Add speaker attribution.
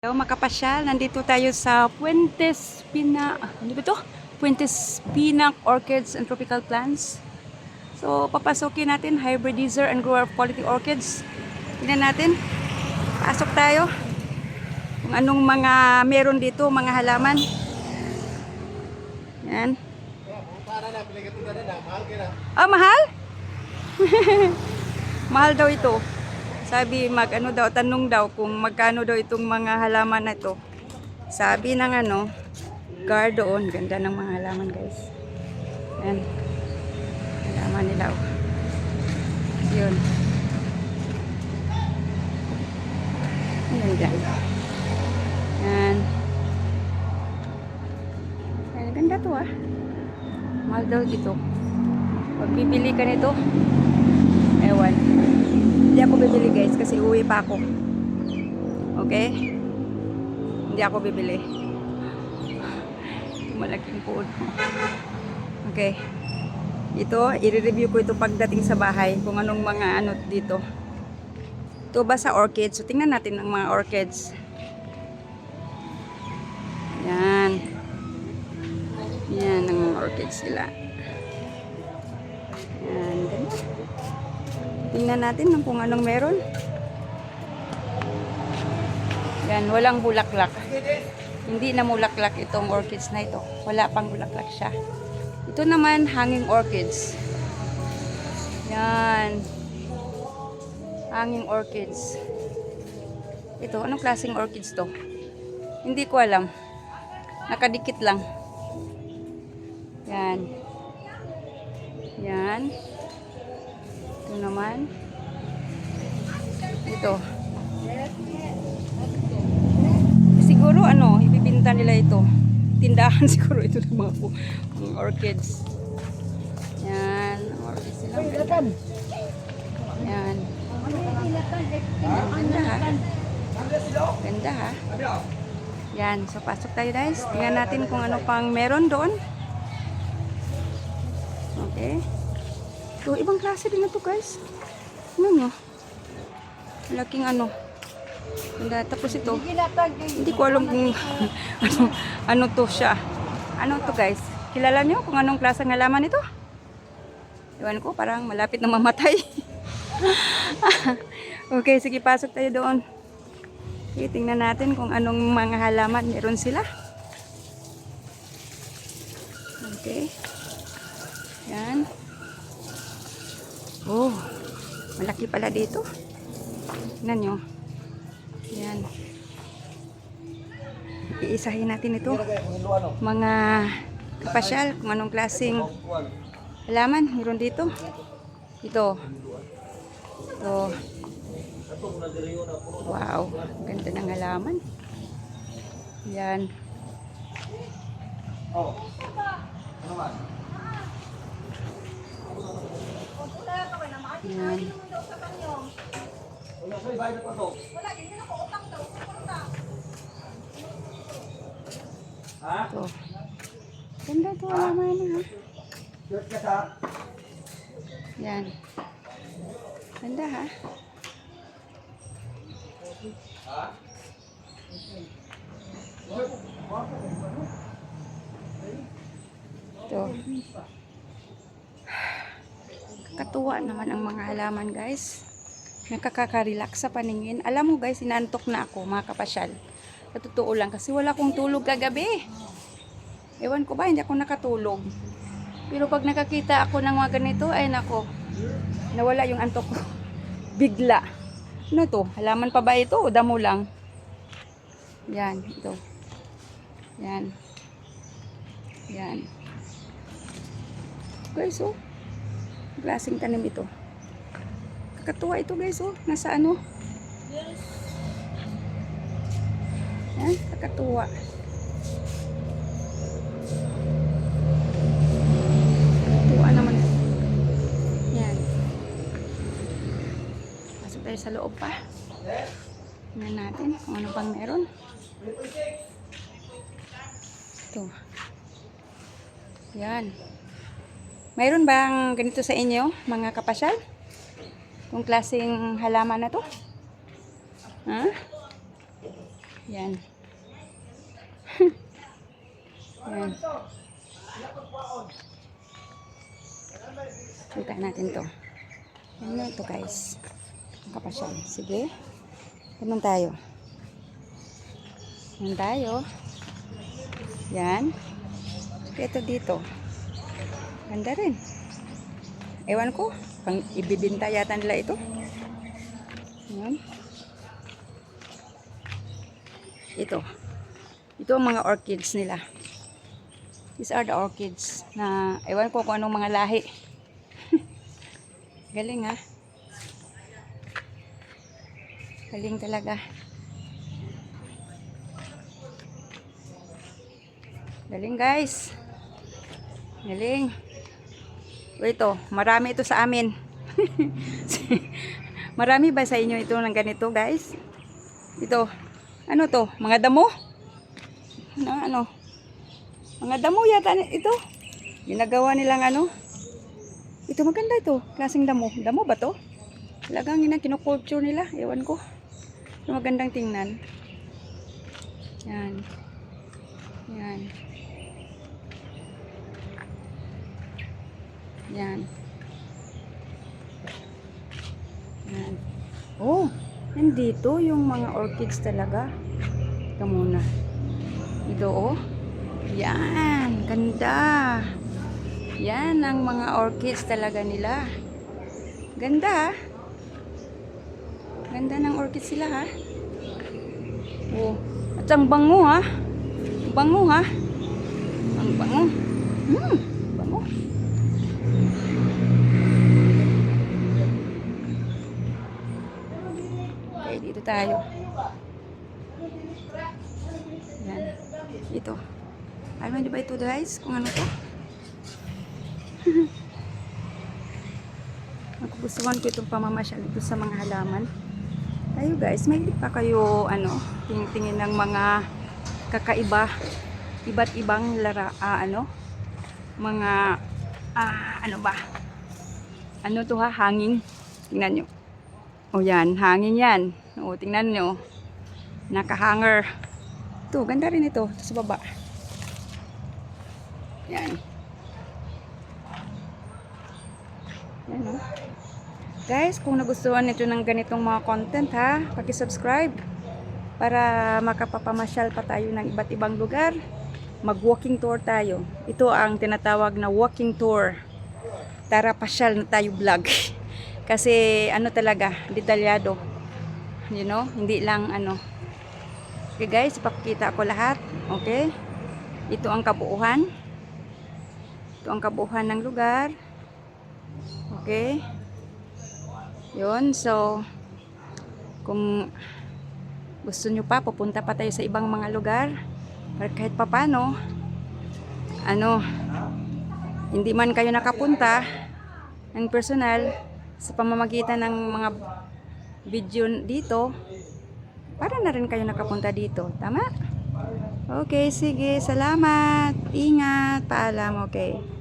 Speaker 1: Hello, makapasyal. Nandito tayo sa ano ba to? Puentes Pinac Orchids and Tropical Plants. So, papasukin natin hybridizer and grower of quality orchids. Tingnan natin. Pasok tayo. Kung anong mga meron dito, mga halaman. Yan. Ah, mahal? Mahal daw ito. Sabi ano daw, tanong daw kung magkano daw itong mga halaman na ito. Sabi ng guard doon, ganda ng mga halaman guys. Yan. Halaman nila. Oh. Yun. Ayan dyan. Yan. Ayan, ganda to ah. Mahal daw ito. Pag bibili ka nito, ewan. Hindi ako bibili guys kasi uwi pa ako. Okay? Hindi ako bibili. Malaking puno. Okay. Ito, i-review ko ito pagdating sa bahay kung anong mga dito. Ito ba sa orchids? So tingnan natin ang mga orchids. Yan. Yan ang mga orchids nila. Yan, ganda. Tingnan natin kung anong meron. Yan, walang bulaklak. Hindi na bulaklak itong orchids na ito. Wala pang bulaklak siya. Ito naman, hanging orchids. Yan. Hanging orchids. Ito, anong klaseng orchids to? Hindi ko alam. Nakadikit lang. Yan. Yan. Ito naman. Ito. Siguro ibibinta nila ito. Tindahan siguro ito ng mga orchids. Yan. Orchids sila. Yan. Ganda ha. Ganda ha. Yan. So pasok tayo guys. Tingnan natin kung ano pang meron doon. Okay. So, ibang klase din na to guys. Ano nyo? Malaking Ganda. Tapos ito, hindi ko alam kung ano to siya. Ano to guys? Kilala nyo kung anong klaseng halaman ito? Iwan ko, parang malapit na mamatay. Okay, sige, pasok tayo doon. Okay, tingnan natin kung anong mga halaman meron sila. Okay. Yan. Oh, malaki pala dito. Tingnan nyo. Yan. Iisahin natin ito. Mga kapasyal, kung anong klaseng halaman meron dito. Ito. Ito. Wow, ganda ng halaman. Yan. Yan. Ito. Ganda ito halaman ha. Yan. Ganda ha. Ito. Katuwa naman ang mga halaman guys. Nakaka-relax sa paningin. Alam mo guys, inantok na ako mga kapasyal. Sa totoo lang kasi wala akong tulog kagabi. Ewan ko ba, hindi ako nakatulog. Pero pag nakakita ako ng mga ganito, ay nako, nawala yung antok ko. Bigla. Ano to? Halaman pa ba ito o damo lang? Yan, ito. Yan. Yan. Guys, oh. Klaseng tanim ito. Kakatuwa ito guys, oh. Nasa Yes. Yan, kakatuwa. Kakatuwa naman. Yan. Pasok tayo sa loob pa. Tingnan natin kung ano pang meron. Ito. Yan. Mayroon bang ganito sa inyo, mga kapasyal? Kung klaseng halaman na to? Ha? Yan. Yan. Kita natin to. Ano to guys? Kapasyal. Sige. Ganun tayo. Ganun tayo. Yan. Ito dito. Ganda rin. Ewan ko. Pang ibibinta yata nila ito. Yan. Ito. Ito ang mga orchids nila. These are the orchids na ewan ko kung anong mga lahi. Galing ha. Galing talaga. Galing guys. Galing. Ito, marami ito sa amin. Marami ba sa inyo ito ng ganito guys? Ito. Ano to? Mga damo? Ano? Mga damo yata ito. Ginagawa nilang ano? Ito maganda ito. Klaseng damo. Damo ba to? Talagang kinukulture nila. Ewan ko. Ito magandang tingnan. Yan. Yan. Yan. Yan. Oh, nandito yung mga orchids talaga. Ito muna. Ito oh. Yan. Ganda. Yan ang mga orchids talaga nila. Ganda. Ganda ng orchids sila ha. Oh. At ang bango ha. Bango ha. Ang bango. Bango. Okay, dito tayo. Yan. Ito. Alam niyo ba ito guys? Kung ano to? Nagugustuhan ko itong pamamasyal dito sa mga halaman. Kayo guys, may pa kayo tingin ng mga kakaiba, iba't ibang mga ano ba? Ano to ha? Hanging. Tingnan nyo. O yan, hanging yan. O, tingnan nyo. Naka-hanger. Ito, ganda rin ito. Ito sa baba. Yan. Yan o. Guys, kung nagustuhan nito ng ganitong mga content ha, paki-subscribe para makapapamasyal pa tayo ng iba't ibang lugar. Mag-walking tour tayo. Ito ang tinatawag na walking tour. Tara pasyal na tayo vlog. Kasi ano talaga, detalyado. You know, hindi lang ano. Okay guys, ipakita ko lahat. Okay? Ito ang kabuuhan. Ito ang kabuuhan ng lugar. Okay? Yun, so kung gusto nyo pa, pupunta pa tayo sa ibang mga lugar para kahit papano hindi man kayo nakapunta ng personal sa pamamagitan ng mga video dito, para na rin kayo nakapunta dito. Tama? Okay, sige, salamat, ingat, paalam. Okay.